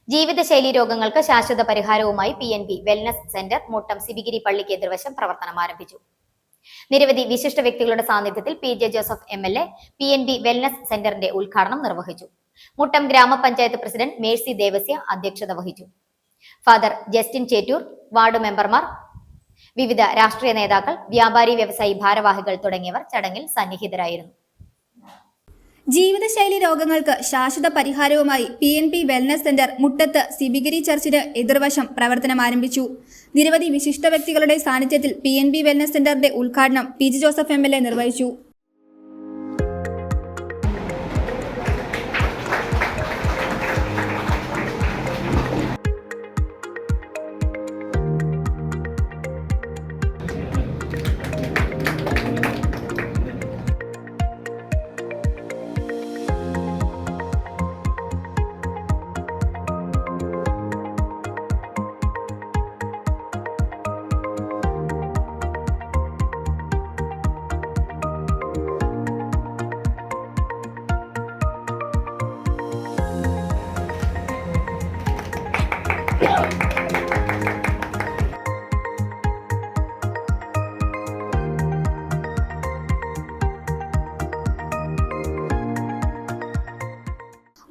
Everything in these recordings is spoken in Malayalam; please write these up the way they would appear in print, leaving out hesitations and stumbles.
ജീവിതശൈലി രോഗങ്ങൾക്ക് ശാശ്വത പരിഹാരവുമായി PNB wellness centre Muttam Sibigiri പള്ളിക്ക് എതിർവശം പ്രവർത്തനം ആരംഭിച്ചു. നിരവധി വിശിഷ്ട വ്യക്തികളുടെ സാന്നിധ്യത്തിൽ PJ Joseph MLA PNB wellness സെന്ററിന്റെ ഉദ്ഘാടനം നിർവഹിച്ചു. മുട്ടം ഗ്രാമപഞ്ചായത്ത് പ്രസിഡന്റ് മേഴ്സി ദേവസ്യ അധ്യക്ഷത വഹിച്ചു. ഫാദർ ജസ്റ്റിൻ ചേറ്റൂർ, വാർഡ് മെമ്പർമാർ, വിവിധ രാഷ്ട്രീയ നേതാക്കൾ, വ്യാപാരി വ്യവസായി ഭാരവാഹികൾ തുടങ്ങിയവർ ചടങ്ങിൽ സന്നിഹിതരായിരുന്നു. ജീവിതശൈലി രോഗങ്ങൾക്ക് ശാശ്വത പരിഹാരവുമായി PNB വെൽനസ് സെന്റർ മുട്ടത്ത് സിബിഗിരി ചർച്ചിന് എതിർവശം പ്രവർത്തനം ആരംഭിച്ചു. നിരവധി വിശിഷ്ട വ്യക്തികളുടെ സാന്നിധ്യത്തിൽ PNB വെൽനസ് സെന്ററിന്റെ ഉദ്ഘാടനം PJ ജോസഫ് MLA നിർവഹിച്ചു.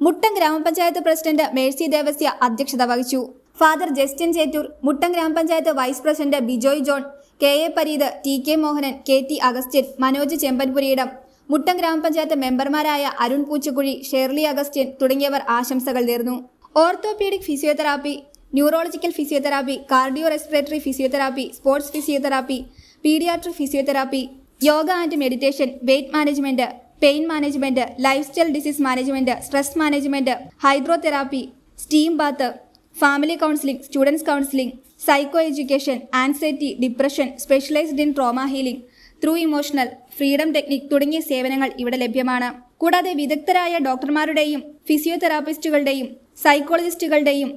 മുട്ടം ഗ്രാമപഞ്ചായത്ത് പ്രസിഡന്റ് മേഴ്സി ദേവസ്യ അധ്യക്ഷത വഹിച്ചു. ഫാദർ ജസ്റ്റിൻ ചേറ്റൂർ, മുട്ടം ഗ്രാമപഞ്ചായത്ത് vice president Bijoy John, KA Pareeth, TK Mohanan, KT Augustine, Manoj Chembanpuriyidam, Muttom ഗ്രാമപഞ്ചായത്ത് മെമ്പർമാരായ അരുൺ പൂച്ചക്കുഴി, ഷേർലി അഗസ്റ്റിൻ തുടങ്ങിയവർ ആശംസകൾ നേർന്നു. Orthopaedic physiotherapy, neurological physiotherapy, cardio respiratory physiotherapy, sports physiotherapy, paediatric physiotherapy, yoga and meditation, weight management, pain management, lifestyle disease management, stress management, hydrotherapy, steam bath, family counselling, students counselling, psycho education, anxiety, depression, specialised in trauma healing, through emotional freedom technique തുടങ്ങിയ സേവനങ്ങൾ ഇവിടെ ലഭ്യമാണ്. കൂടാതെ വിദഗ്ധരായ ഡോക്ടർമാരുടെയും ഫിസിയോതെറാപ്പിസ്റ്റുകളുടെയും സൈക്കോളജിസ്റ്റുകളുടെയും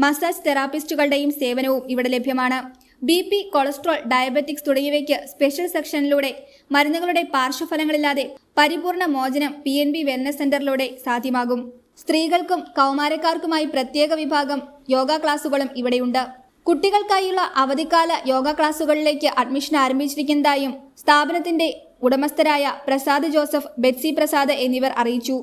മസാജ് തെറാപ്പിസ്റ്റുകളുടെയും സേവനവും ഇവിടെ ലഭ്യമാണ്. BP, കൊളസ്ട്രോൾ, ഡയബറ്റിക്സ് തുടങ്ങിയവയ്ക്ക് സ്പെഷ്യൽ സെക്ഷനിലൂടെ മരുന്നുകളുടെ പാർശ്വഫലങ്ങളില്ലാതെ പരിപൂർണ മോചനം PNB വെൽനസ് സെന്ററിലൂടെ സാധ്യമാകും. സ്ത്രീകൾക്കും കൗമാരക്കാർക്കുമായി പ്രത്യേക വിഭാഗം യോഗ ക്ലാസുകളും ഇവിടെയുണ്ട്. കുട്ടികൾക്കായുള്ള അവധിക്കാല യോഗ ക്ലാസുകളിലേക്ക് അഡ്മിഷൻ ആരംഭിച്ചിരിക്കുന്നതായും സ്ഥാപനത്തിന്റെ ഉടമസ്ഥരായ പ്രസാദ് ജോസഫ്, ബെറ്റ്സി പ്രസാദ് എന്നിവർ അറിയിച്ചു.